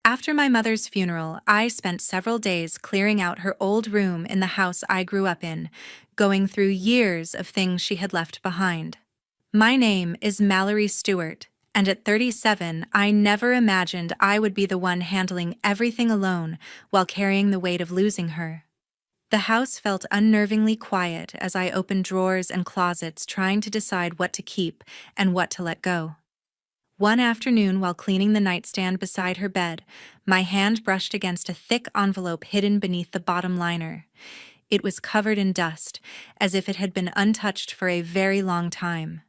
After my mother's funeral, I spent several days clearing out her old room in the house I grew up in, going through years of things she had left behind. My name is Mallory Stewart, and at 37, I never imagined I would be the one handling everything alone while carrying the weight of losing her. The house felt unnervingly quiet as I opened drawers and closets trying to decide what to keep and what to let go. One afternoon, while cleaning the nightstand beside her bed, my hand brushed against a thick envelope hidden beneath the bottom liner. It was covered in dust, as if it had been untouched for a very long time.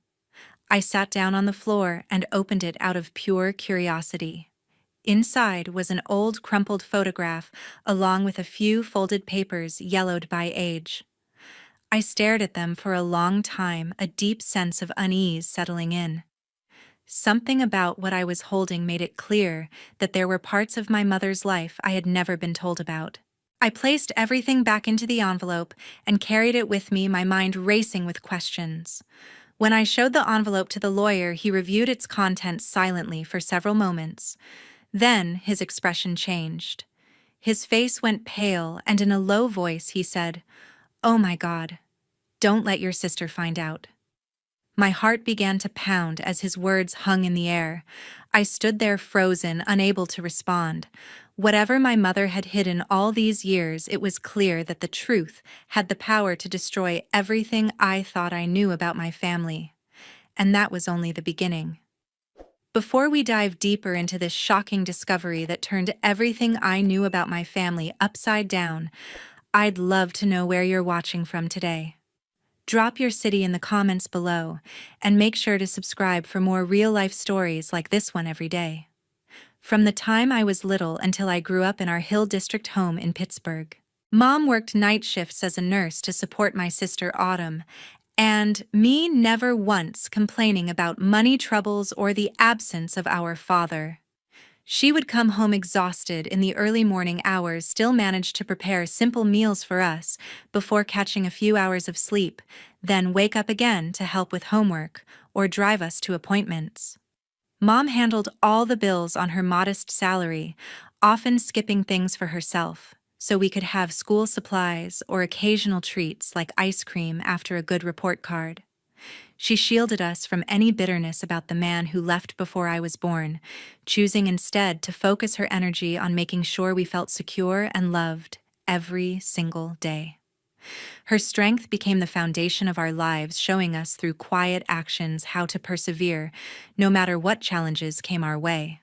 I sat down on the floor and opened it out of pure curiosity. Inside was an old crumpled photograph, along with a few folded papers yellowed by age. I stared at them for a long time, a deep sense of unease settling in. Something about what I was holding made it clear that there were parts of my mother's life I had never been told about. I placed everything back into the envelope and carried it with me, my mind racing with questions. When I showed the envelope to the lawyer, he reviewed its contents silently for several moments. Then his expression changed. His face went pale, and in a low voice he said, "Oh my God, don't let your sister find out." My heart began to pound as his words hung in the air. I stood there frozen, unable to respond. Whatever my mother had hidden all these years, it was clear that the truth had the power to destroy everything I thought I knew about my family. And that was only the beginning. Before we dive deeper into this shocking discovery that turned everything I knew about my family upside down, I'd love to know where you're watching from today. Drop your city in the comments below, and make sure to subscribe for more real-life stories like this one every day. From the time I was little until I grew up in our Hill District home in Pittsburgh. Mom worked night shifts as a nurse to support my sister Autumn, and me never once complaining about money troubles or the absence of our father. She would come home exhausted in the early morning hours, still manage to prepare simple meals for us before catching a few hours of sleep, then wake up again to help with homework or drive us to appointments. Mom handled all the bills on her modest salary, often skipping things for herself, so we could have school supplies or occasional treats like ice cream after a good report card. She shielded us from any bitterness about the man who left before I was born, choosing instead to focus her energy on making sure we felt secure and loved every single day. Her strength became the foundation of our lives, showing us through quiet actions how to persevere, no matter what challenges came our way.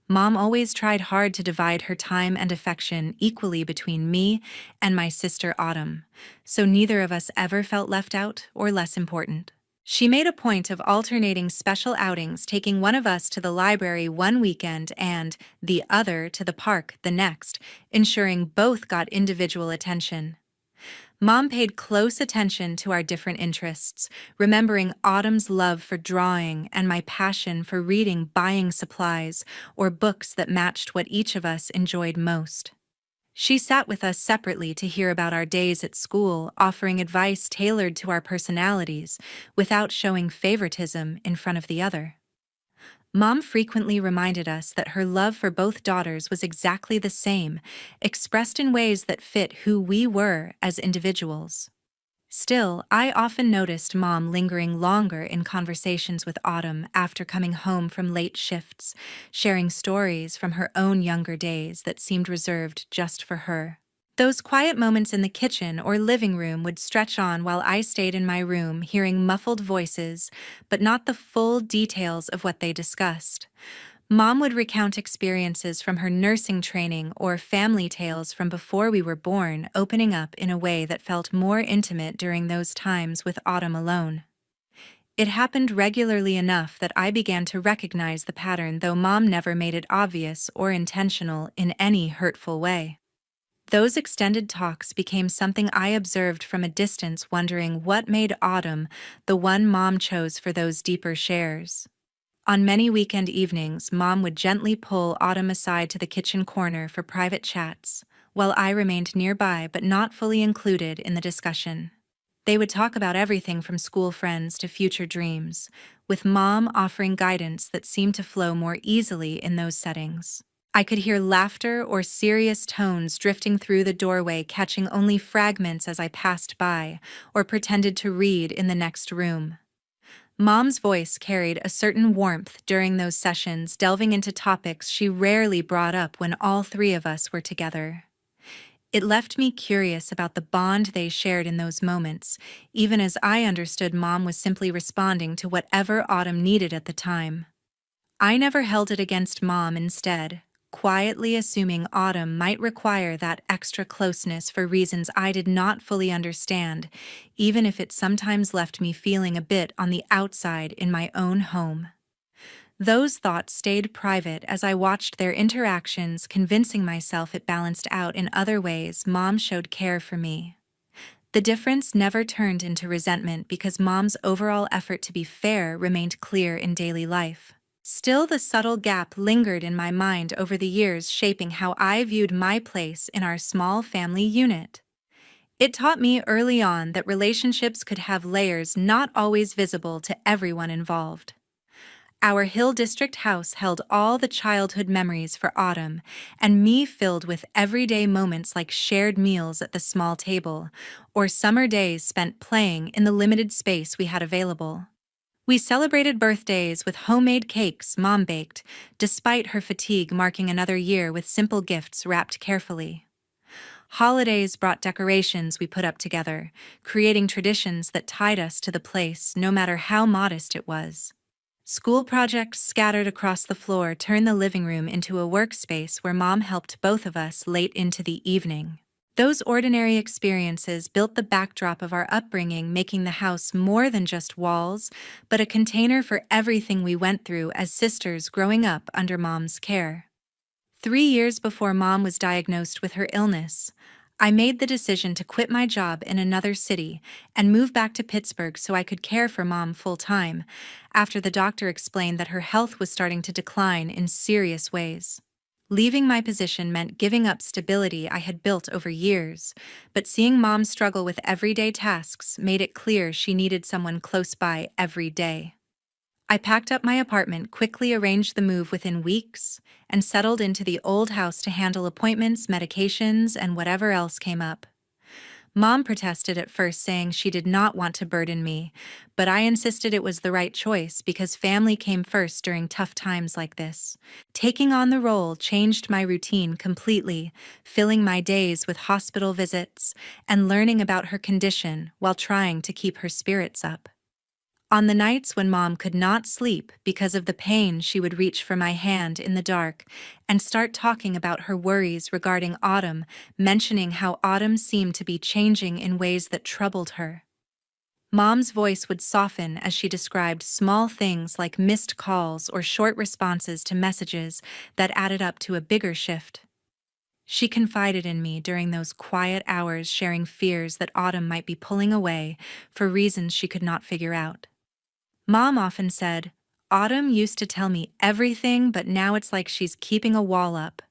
Mom always tried hard to divide her time and affection equally between me and my sister Autumn, so neither of us ever felt left out or less important. She made a point of alternating special outings, taking one of us to the library one weekend and the other to the park the next, ensuring both got individual attention. Mom paid close attention to our different interests, remembering Autumn's love for drawing and my passion for reading, buying supplies, or books that matched what each of us enjoyed most. She sat with us separately to hear about our days at school, offering advice tailored to our personalities, without showing favoritism in front of the other. Mom frequently reminded us that her love for both daughters was exactly the same, expressed in ways that fit who we were as individuals. Still, I often noticed Mom lingering longer in conversations with Autumn after coming home from late shifts, sharing stories from her own younger days that seemed reserved just for her. Those quiet moments in the kitchen or living room would stretch on while I stayed in my room, hearing muffled voices, but not the full details of what they discussed. Mom would recount experiences from her nursing training or family tales from before we were born, opening up in a way that felt more intimate during those times with Autumn alone. It happened regularly enough that I began to recognize the pattern, though Mom never made it obvious or intentional in any hurtful way. Those extended talks became something I observed from a distance, wondering what made Autumn the one Mom chose for those deeper shares. On many weekend evenings, Mom would gently pull Autumn aside to the kitchen corner for private chats, while I remained nearby but not fully included in the discussion. They would talk about everything from school friends to future dreams, with Mom offering guidance that seemed to flow more easily in those settings. I could hear laughter or serious tones drifting through the doorway, catching only fragments as I passed by or pretended to read in the next room. Mom's voice carried a certain warmth during those sessions, delving into topics she rarely brought up when all three of us were together. It left me curious about the bond they shared in those moments, even as I understood Mom was simply responding to whatever Autumn needed at the time. I never held it against Mom, instead, quietly assuming Autumn might require that extra closeness for reasons I did not fully understand, even if it sometimes left me feeling a bit on the outside in my own home. Those thoughts stayed private as I watched their interactions, convincing myself it balanced out in other ways. Mom showed care for me. The difference never turned into resentment because Mom's overall effort to be fair remained clear in daily life. Still, the subtle gap lingered in my mind over the years, shaping how I viewed my place in our small family unit. It taught me early on that relationships could have layers not always visible to everyone involved. Our Hill District house held all the childhood memories for Autumn, and me filled with everyday moments like shared meals at the small table, or summer days spent playing in the limited space we had available. We celebrated birthdays with homemade cakes Mom baked, despite her fatigue marking another year with simple gifts wrapped carefully. Holidays brought decorations we put up together, creating traditions that tied us to the place no matter how modest it was. School projects scattered across the floor turned the living room into a workspace where Mom helped both of us late into the evening. Those ordinary experiences built the backdrop of our upbringing, making the house more than just walls, but a container for everything we went through as sisters growing up under Mom's care. 3 years before Mom was diagnosed with her illness, I made the decision to quit my job in another city and move back to Pittsburgh so I could care for Mom full-time, after the doctor explained that her health was starting to decline in serious ways. Leaving my position meant giving up stability I had built over years, but seeing Mom struggle with everyday tasks made it clear she needed someone close by every day. I packed up my apartment, quickly arranged the move within weeks, and settled into the old house to handle appointments, medications, and whatever else came up. Mom protested at first, saying she did not want to burden me, but I insisted it was the right choice because family came first during tough times like this. Taking on the role changed my routine completely, filling my days with hospital visits and learning about her condition while trying to keep her spirits up. On the nights when Mom could not sleep because of the pain, she would reach for my hand in the dark and start talking about her worries regarding Autumn, mentioning how Autumn seemed to be changing in ways that troubled her. Mom's voice would soften as she described small things like missed calls or short responses to messages that added up to a bigger shift. She confided in me during those quiet hours, sharing fears that Autumn might be pulling away for reasons she could not figure out. Mom often said, "Autumn used to tell me everything, but now it's like she's keeping a wall up."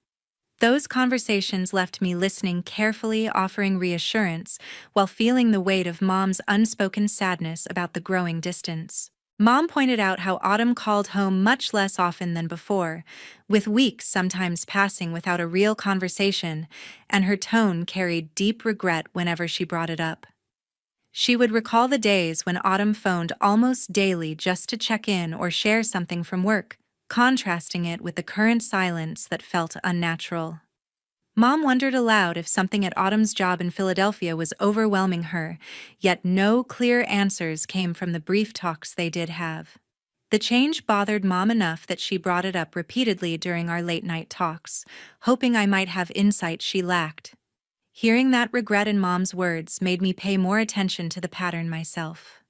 Those conversations left me listening carefully, offering reassurance, while feeling the weight of Mom's unspoken sadness about the growing distance. Mom pointed out how Autumn called home much less often than before, with weeks sometimes passing without a real conversation, and her tone carried deep regret whenever she brought it up. She would recall the days when Autumn phoned almost daily just to check in or share something from work, contrasting it with the current silence that felt unnatural. Mom wondered aloud if something at Autumn's job in Philadelphia was overwhelming her, yet no clear answers came from the brief talks they did have. The change bothered Mom enough that she brought it up repeatedly during our late-night talks, hoping I might have insight she lacked. Hearing that regret in Mom's words made me pay more attention to the pattern myself.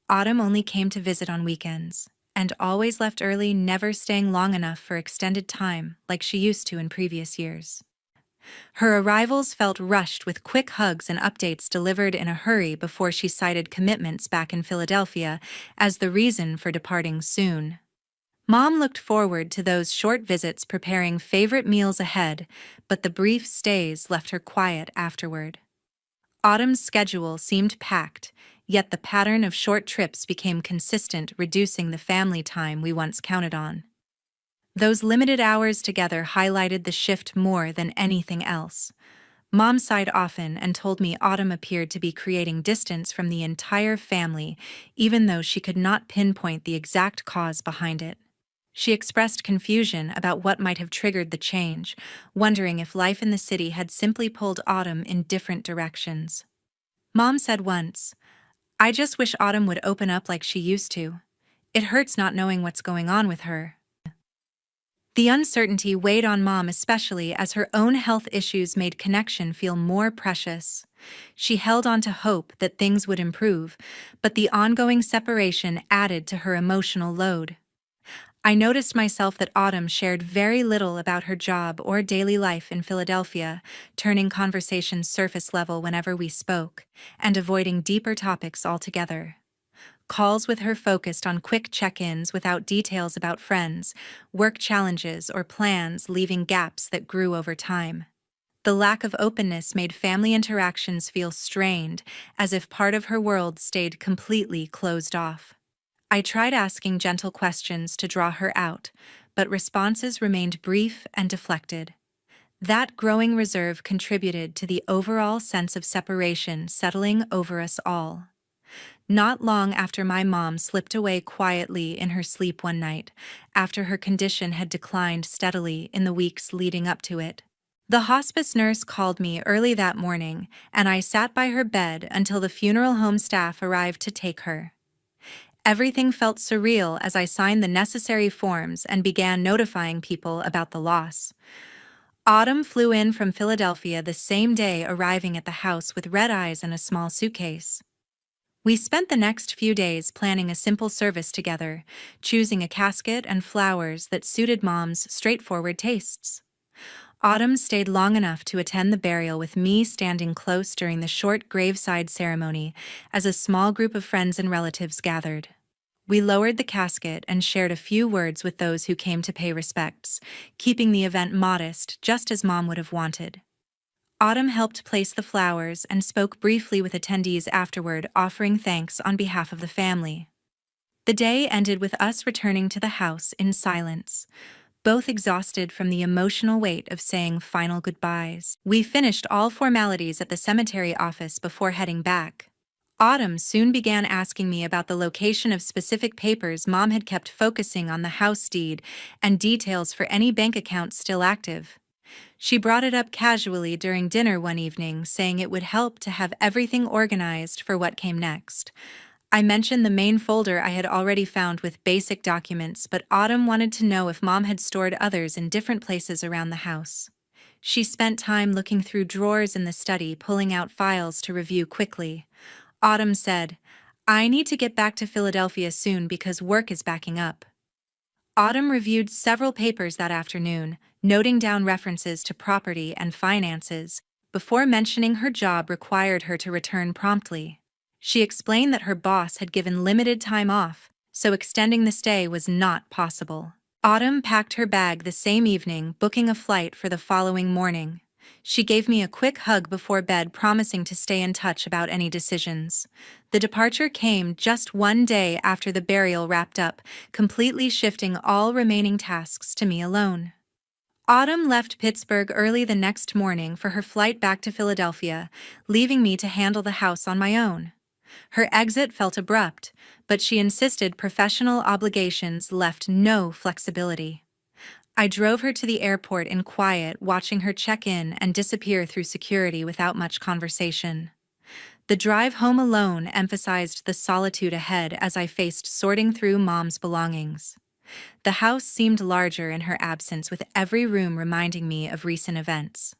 Autumn only came to visit on weekends, and always left early, never staying long enough for extended time like she used to in previous years. Her arrivals felt rushed, with quick hugs and updates delivered in a hurry before she cited commitments back in Philadelphia as the reason for departing soon. Mom looked forward to those short visits, preparing favorite meals ahead, but the brief stays left her quiet afterward. Autumn's schedule seemed packed, yet the pattern of short trips became consistent, reducing the family time we once counted on. Those limited hours together highlighted the shift more than anything else. Mom sighed often and told me Autumn appeared to be creating distance from the entire family, even though she could not pinpoint the exact cause behind it. She expressed confusion about what might have triggered the change, wondering if life in the city had simply pulled Autumn in different directions. Mom said once, "I just wish Autumn would open up like she used to. It hurts not knowing what's going on with her." The uncertainty weighed on Mom especially as her own health issues made connection feel more precious. She held on to hope that things would improve, but the ongoing separation added to her emotional load. I noticed myself that Autumn shared very little about her job or daily life in Philadelphia, turning conversations surface level whenever we spoke, and avoiding deeper topics altogether. Calls with her focused on quick check-ins without details about friends, work challenges, or plans, leaving gaps that grew over time. The lack of openness made family interactions feel strained, as if part of her world stayed completely closed off. I tried asking gentle questions to draw her out, but responses remained brief and deflected. That growing reserve contributed to the overall sense of separation settling over us all. Not long after my mom slipped away quietly in her sleep one night, after her condition had declined steadily in the weeks leading up to it. The hospice nurse called me early that morning, and I sat by her bed until the funeral home staff arrived to take her. Everything felt surreal as I signed the necessary forms and began notifying people about the loss. Autumn flew in from Philadelphia the same day, arriving at the house with red eyes and a small suitcase. We spent the next few days planning a simple service together, choosing a casket and flowers that suited Mom's straightforward tastes. Autumn stayed long enough to attend the burial with me standing close during the short graveside ceremony as a small group of friends and relatives gathered. We lowered the casket and shared a few words with those who came to pay respects, keeping the event modest just as Mom would have wanted. Autumn helped place the flowers and spoke briefly with attendees afterward, offering thanks on behalf of the family. The day ended with us returning to the house in silence, both exhausted from the emotional weight of saying final goodbyes. We finished all formalities at the cemetery office before heading back. Autumn soon began asking me about the location of specific papers Mom had kept, focusing on the house deed and details for any bank accounts still active. She brought it up casually during dinner one evening, saying it would help to have everything organized for what came next. I mentioned the main folder I had already found with basic documents, but Autumn wanted to know if Mom had stored others in different places around the house. She spent time looking through drawers in the study, pulling out files to review quickly. Autumn said, "I need to get back to Philadelphia soon because work is backing up." Autumn reviewed several papers that afternoon, noting down references to property and finances, before mentioning her job required her to return promptly. She explained that her boss had given limited time off, so extending the stay was not possible. Autumn packed her bag the same evening, booking a flight for the following morning. She gave me a quick hug before bed, promising to stay in touch about any decisions. The departure came just one day after the burial wrapped up, completely shifting all remaining tasks to me alone. Autumn left Pittsburgh early the next morning for her flight back to Philadelphia, leaving me to handle the house on my own. Her exit felt abrupt, but she insisted professional obligations left no flexibility. I drove her to the airport in quiet, watching her check in and disappear through security without much conversation. The drive home alone emphasized the solitude ahead as I faced sorting through Mom's belongings. The house seemed larger in her absence, with every room reminding me of recent events.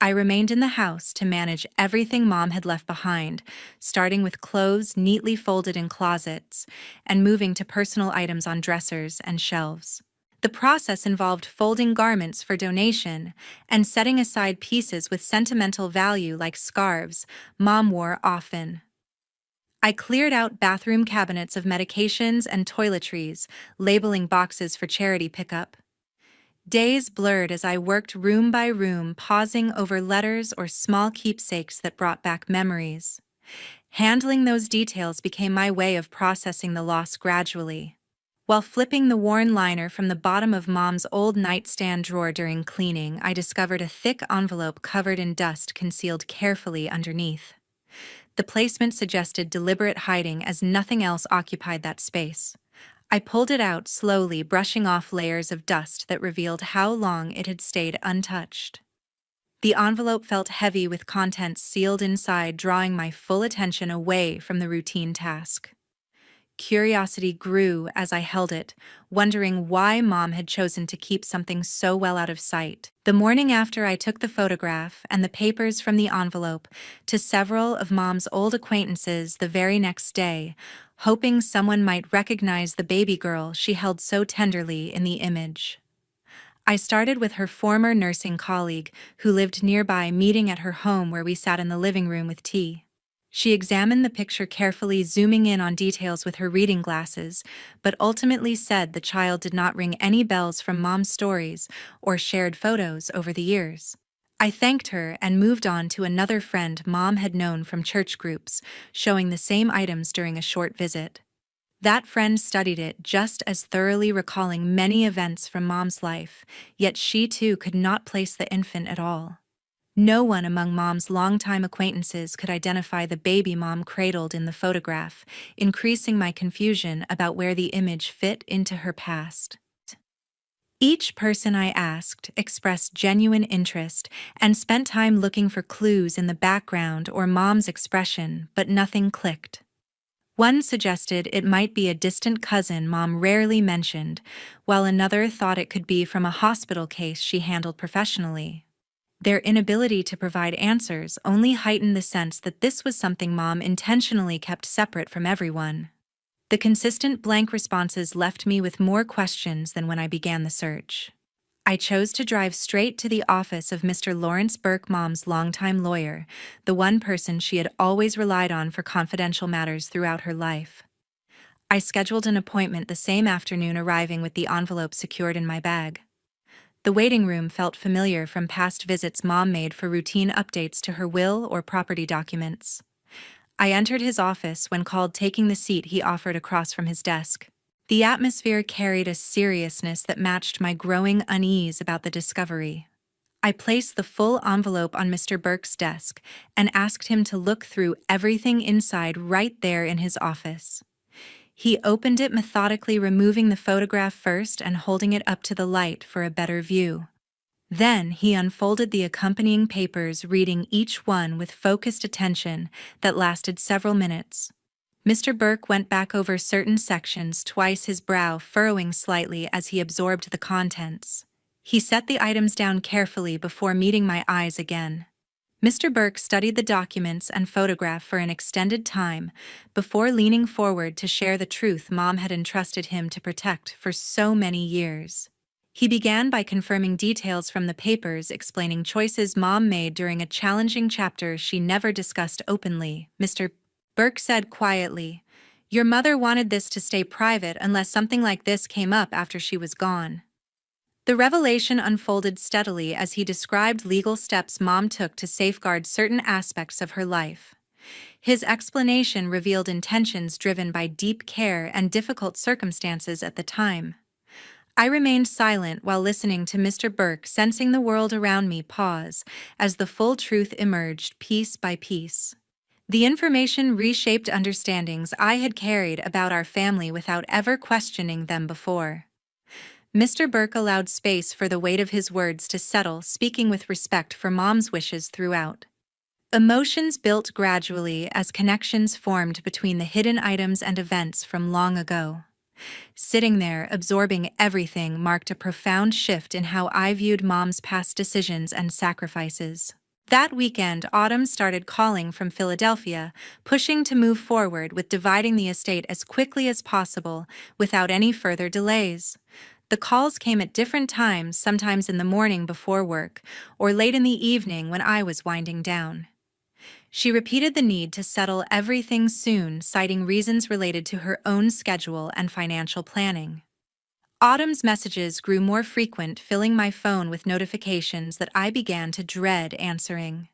I remained in the house to manage everything Mom had left behind, starting with clothes neatly folded in closets and moving to personal items on dressers and shelves. The process involved folding garments for donation and setting aside pieces with sentimental value like scarves Mom wore often. I cleared out bathroom cabinets of medications and toiletries, labeling boxes for charity pickup. Days blurred as I worked room by room, pausing over letters or small keepsakes that brought back memories. Handling those details became my way of processing the loss gradually. While flipping the worn liner from the bottom of Mom's old nightstand drawer during cleaning, I discovered a thick envelope covered in dust concealed carefully underneath. The placement suggested deliberate hiding as nothing else occupied that space. I pulled it out slowly, brushing off layers of dust that revealed how long it had stayed untouched. The envelope felt heavy with contents sealed inside, drawing my full attention away from the routine task. Curiosity grew as I held it, wondering why Mom had chosen to keep something so well out of sight. The morning after, I took the photograph and the papers from the envelope to several of Mom's old acquaintances the very next day, hoping someone might recognize the baby girl she held so tenderly in the image. I started with her former nursing colleague, who lived nearby, meeting at her home where we sat in the living room with tea. She examined the picture carefully, zooming in on details with her reading glasses, but ultimately said the child did not ring any bells from Mom's stories or shared photos over the years. I thanked her and moved on to another friend Mom had known from church groups, showing the same items during a short visit. That friend studied it just as thoroughly, recalling many events from Mom's life, yet she too could not place the infant at all. No one among Mom's longtime acquaintances could identify the baby Mom cradled in the photograph, increasing my confusion about where the image fit into her past. Each person I asked expressed genuine interest and spent time looking for clues in the background or Mom's expression, but nothing clicked. One suggested it might be a distant cousin Mom rarely mentioned, while another thought it could be from a hospital case she handled professionally. Their inability to provide answers only heightened the sense that this was something Mom intentionally kept separate from everyone. The consistent blank responses left me with more questions than when I began the search. I chose to drive straight to the office of Mr. Lawrence Burke, Mom's longtime lawyer, the one person she had always relied on for confidential matters throughout her life. I scheduled an appointment the same afternoon, arriving with the envelope secured in my bag. The waiting room felt familiar from past visits Mom made for routine updates to her will or property documents. I entered his office when called, taking the seat he offered across from his desk. The atmosphere carried a seriousness that matched my growing unease about the discovery. I placed the full envelope on Mr. Burke's desk and asked him to look through everything inside right there in his office. He opened it methodically, removing the photograph first and holding it up to the light for a better view. Then he unfolded the accompanying papers, reading each one with focused attention that lasted several minutes. Mr. Burke went back over certain sections twice, his brow furrowing slightly as he absorbed the contents. He set the items down carefully before meeting my eyes again. Mr. Burke studied the documents and photograph for an extended time before leaning forward to share the truth Mom had entrusted him to protect for so many years. He began by confirming details from the papers, explaining choices Mom made during a challenging chapter she never discussed openly. Mr. Burke said quietly, "Your mother wanted this to stay private unless something like this came up after she was gone." The revelation unfolded steadily as he described legal steps Mom took to safeguard certain aspects of her life. His explanation revealed intentions driven by deep care and difficult circumstances at the time. I remained silent while listening to Mr. Burke, sensing the world around me pause as the full truth emerged piece by piece. The information reshaped understandings I had carried about our family without ever questioning them before. Mr. Burke allowed space for the weight of his words to settle, speaking with respect for Mom's wishes throughout. Emotions built gradually as connections formed between the hidden items and events from long ago. Sitting there, absorbing everything, marked a profound shift in how I viewed Mom's past decisions and sacrifices. That weekend, Autumn started calling from Philadelphia, pushing to move forward with dividing the estate as quickly as possible, without any further delays. The calls came at different times, sometimes in the morning before work, or late in the evening when I was winding down. She repeated the need to settle everything soon, citing reasons related to her own schedule and financial planning. Autumn's messages grew more frequent, filling my phone with notifications that I began to dread answering.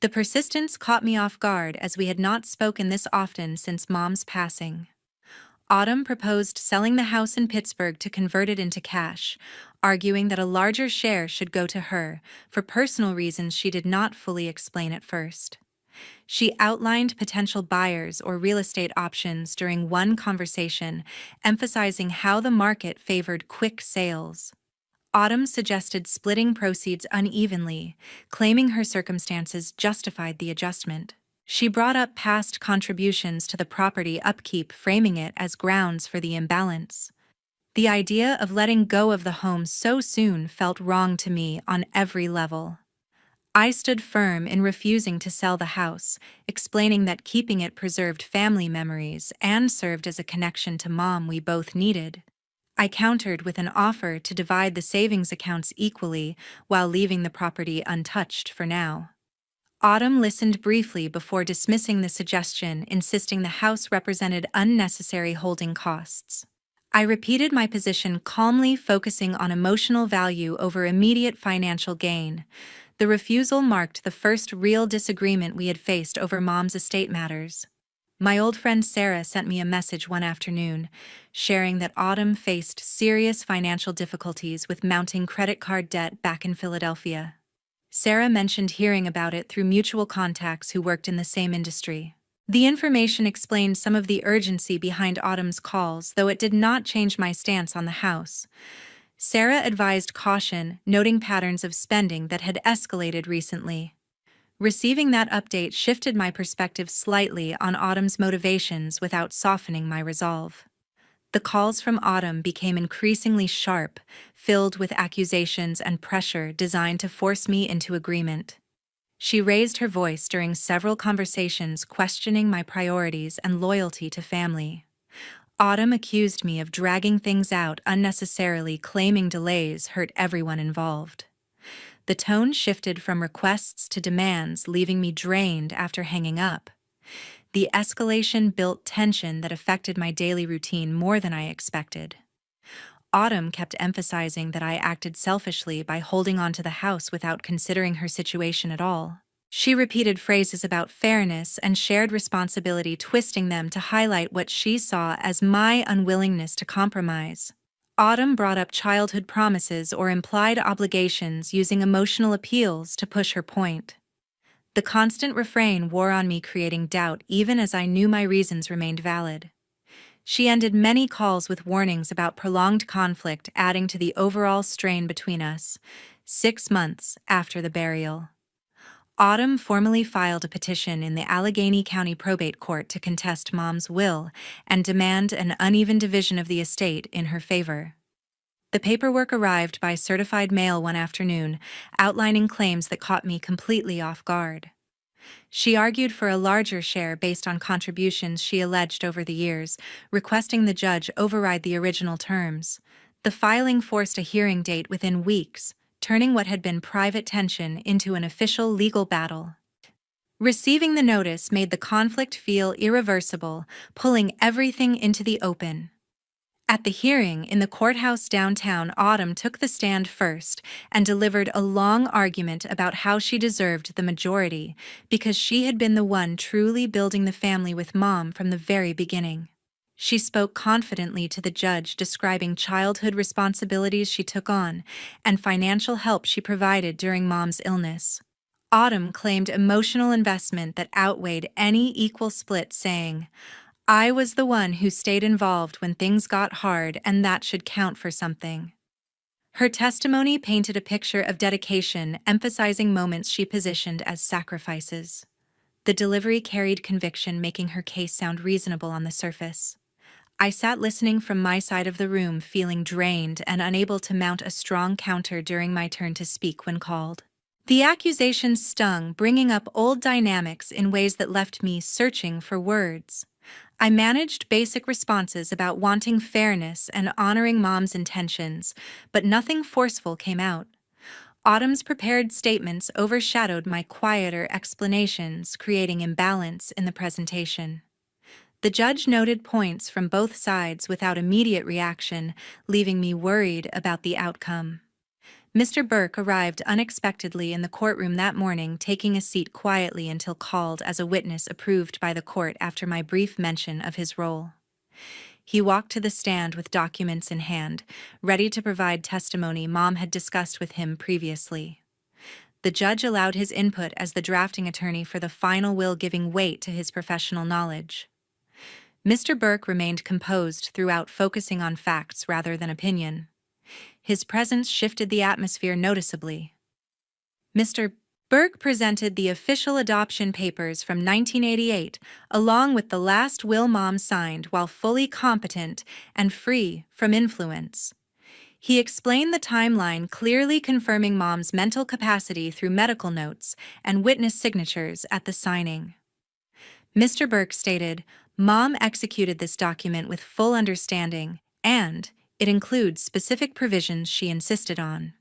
The persistence caught me off guard, as we had not spoken this often since Mom's passing. Autumn proposed selling the house in Pittsburgh to convert it into cash, arguing that a larger share should go to her, for personal reasons she did not fully explain at first. She outlined potential buyers or real estate options during one conversation, emphasizing how the market favored quick sales. Autumn suggested splitting proceeds unevenly, claiming her circumstances justified the adjustment. She brought up past contributions to the property upkeep, framing it as grounds for the imbalance. The idea of letting go of the home so soon felt wrong to me on every level. I stood firm in refusing to sell the house, explaining that keeping it preserved family memories and served as a connection to Mom we both needed. I countered with an offer to divide the savings accounts equally while leaving the property untouched for now. Autumn listened briefly before dismissing the suggestion, insisting the house represented unnecessary holding costs. I repeated my position calmly, focusing on emotional value over immediate financial gain. The refusal marked the first real disagreement we had faced over Mom's estate matters. My old friend Sarah sent me a message one afternoon, sharing that Autumn faced serious financial difficulties with mounting credit card debt back in Philadelphia. Sarah mentioned hearing about it through mutual contacts who worked in the same industry. The information explained some of the urgency behind Autumn's calls, though it did not change my stance on the house. Sarah advised caution, noting patterns of spending that had escalated recently. Receiving that update shifted my perspective slightly on Autumn's motivations without softening my resolve. The calls from Autumn became increasingly sharp, filled with accusations and pressure designed to force me into agreement. She raised her voice during several conversations, questioning my priorities and loyalty to family. Autumn accused me of dragging things out unnecessarily, claiming delays hurt everyone involved. The tone shifted from requests to demands, leaving me drained after hanging up. The escalation built tension that affected my daily routine more than I expected. Autumn kept emphasizing that I acted selfishly by holding on to the house without considering her situation at all. She repeated phrases about fairness and shared responsibility, twisting them to highlight what she saw as my unwillingness to compromise. Autumn brought up childhood promises or implied obligations, using emotional appeals to push her point. The constant refrain wore on me, creating doubt even as I knew my reasons remained valid. She ended many calls with warnings about prolonged conflict, adding to the overall strain between us. 6 months after the burial, Autumn formally filed a petition in the Allegheny County Probate Court to contest Mom's will and demand an uneven division of the estate in her favor. The paperwork arrived by certified mail one afternoon, outlining claims that caught me completely off guard. She argued for a larger share based on contributions she alleged over the years, requesting the judge override the original terms. The filing forced a hearing date within weeks, turning what had been private tension into an official legal battle. Receiving the notice made the conflict feel irreversible, pulling everything into the open. At the hearing in the courthouse downtown, Autumn took the stand first and delivered a long argument about how she deserved the majority because she had been the one truly building the family with Mom from the very beginning. She spoke confidently to the judge, describing childhood responsibilities she took on and financial help she provided during Mom's illness. Autumn claimed emotional investment that outweighed any equal split, saying, "I was the one who stayed involved when things got hard, and that should count for something." Her testimony painted a picture of dedication, emphasizing moments she positioned as sacrifices. The delivery carried conviction, making her case sound reasonable on the surface. I sat listening from my side of the room, feeling drained and unable to mount a strong counter during my turn to speak when called. The accusations stung, bringing up old dynamics in ways that left me searching for words. I managed basic responses about wanting fairness and honoring Mom's intentions, but nothing forceful came out. Autumn's prepared statements overshadowed my quieter explanations, creating imbalance in the presentation. The judge noted points from both sides without immediate reaction, leaving me worried about the outcome. Mr. Burke arrived unexpectedly in the courtroom that morning, taking a seat quietly until called as a witness approved by the court after my brief mention of his role. He walked to the stand with documents in hand, ready to provide testimony Mom had discussed with him previously. The judge allowed his input as the drafting attorney for the final will, giving weight to his professional knowledge. Mr. Burke remained composed throughout, focusing on facts rather than opinion. His presence shifted the atmosphere noticeably. Mr. Burke presented the official adoption papers from 1988, along with the last will Mom signed, while fully competent and free from influence. He explained the timeline, clearly confirming Mom's mental capacity through medical notes and witness signatures at the signing. Mr. Burke stated, "Mom executed this document with full understanding, and it includes specific provisions she insisted on."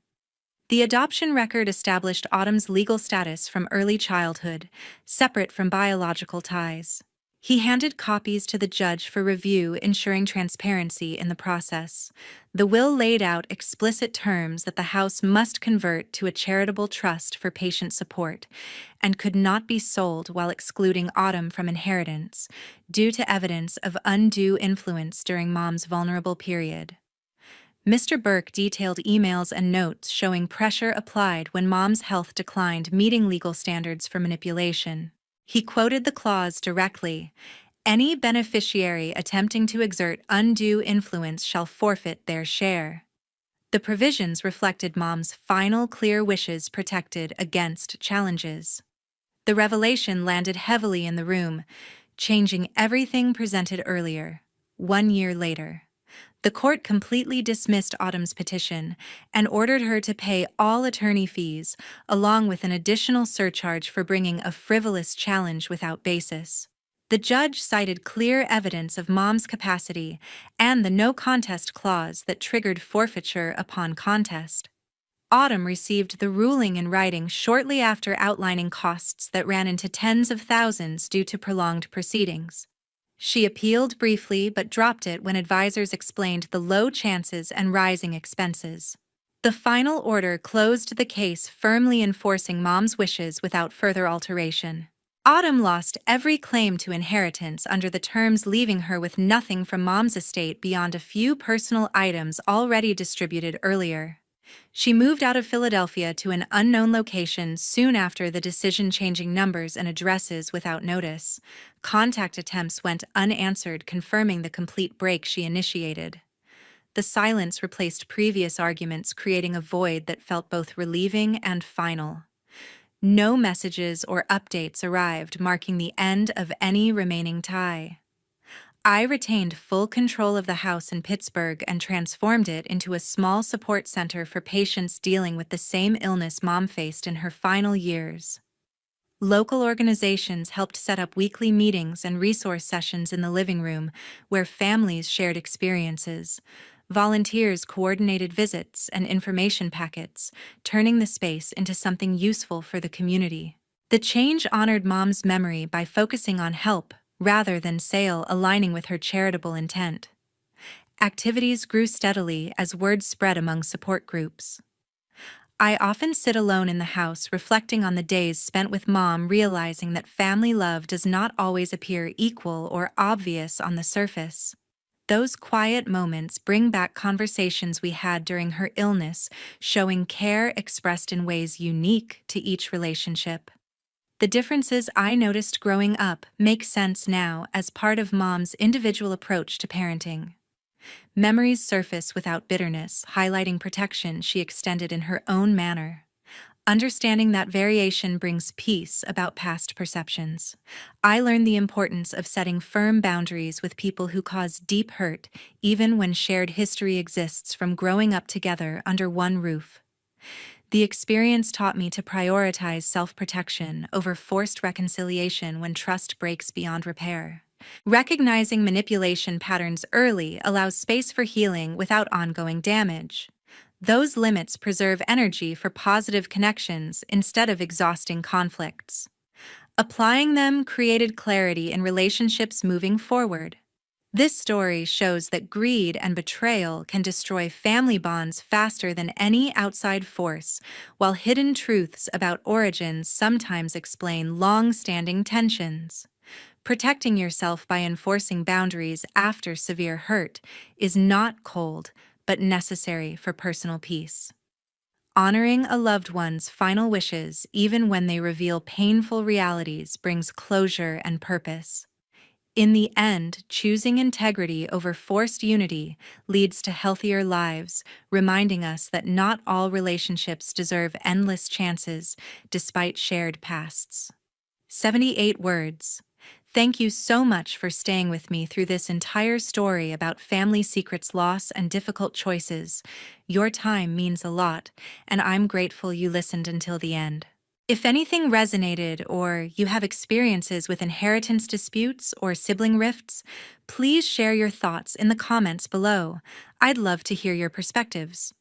The adoption record established Autumn's legal status from early childhood, separate from biological ties. He handed copies to the judge for review, ensuring transparency in the process. The will laid out explicit terms that the house must convert to a charitable trust for patient support and could not be sold, while excluding Autumn from inheritance due to evidence of undue influence during Mom's vulnerable period. Mr. Burke detailed emails and notes showing pressure applied when Mom's health declined, meeting legal standards for manipulation. He quoted the clause directly, "Any beneficiary attempting to exert undue influence shall forfeit their share." The provisions reflected Mom's final clear wishes, protected against challenges. The revelation landed heavily in the room, changing everything presented earlier. 1 year later, the court completely dismissed Autumn's petition and ordered her to pay all attorney fees, along with an additional surcharge for bringing a frivolous challenge without basis. The judge cited clear evidence of Mom's capacity and the no contest clause that triggered forfeiture upon contest. Autumn received the ruling in writing shortly after, outlining costs that ran into tens of thousands due to prolonged proceedings. She appealed briefly but dropped it when advisors explained the low chances and rising expenses. The final order closed the case, firmly enforcing Mom's wishes without further alteration. Autumn lost every claim to inheritance under the terms, leaving her with nothing from Mom's estate beyond a few personal items already distributed earlier. She moved out of Philadelphia to an unknown location soon after the decision, changing numbers and addresses without notice. Contact attempts went unanswered, confirming the complete break she initiated. The silence replaced previous arguments, creating a void that felt both relieving and final. No messages or updates arrived, marking the end of any remaining tie. I retained full control of the house in Pittsburgh and transformed it into a small support center for patients dealing with the same illness Mom faced in her final years. Local organizations helped set up weekly meetings and resource sessions in the living room, where families shared experiences. Volunteers coordinated visits and information packets, turning the space into something useful for the community. The change honored Mom's memory by focusing on help rather than sale, aligning with her charitable intent. Activities grew steadily as word spread among support groups. I often sit alone in the house, reflecting on the days spent with Mom, realizing that family love does not always appear equal or obvious on the surface. Those quiet moments bring back conversations we had during her illness, showing care expressed in ways unique to each relationship. The differences I noticed growing up make sense now as part of Mom's individual approach to parenting. Memories surface without bitterness, highlighting protection she extended in her own manner. Understanding that variation brings peace about past perceptions. I learned the importance of setting firm boundaries with people who cause deep hurt, even when shared history exists from growing up together under one roof. The experience taught me to prioritize self-protection over forced reconciliation when trust breaks beyond repair. Recognizing manipulation patterns early allows space for healing without ongoing damage. Those limits preserve energy for positive connections instead of exhausting conflicts. Applying them created clarity in relationships moving forward. This story shows that greed and betrayal can destroy family bonds faster than any outside force, while hidden truths about origins sometimes explain long-standing tensions. Protecting yourself by enforcing boundaries after severe hurt is not cold, but necessary for personal peace. Honoring a loved one's final wishes, even when they reveal painful realities, brings closure and purpose. In the end, choosing integrity over forced unity leads to healthier lives, reminding us that not all relationships deserve endless chances despite shared pasts. 78 words. Thank you so much for staying with me through this entire story about family secrets, loss, and difficult choices. Your time means a lot, and I'm grateful you listened until the end. If anything resonated or you have experiences with inheritance disputes or sibling rifts, please share your thoughts in the comments below. I'd love to hear your perspectives.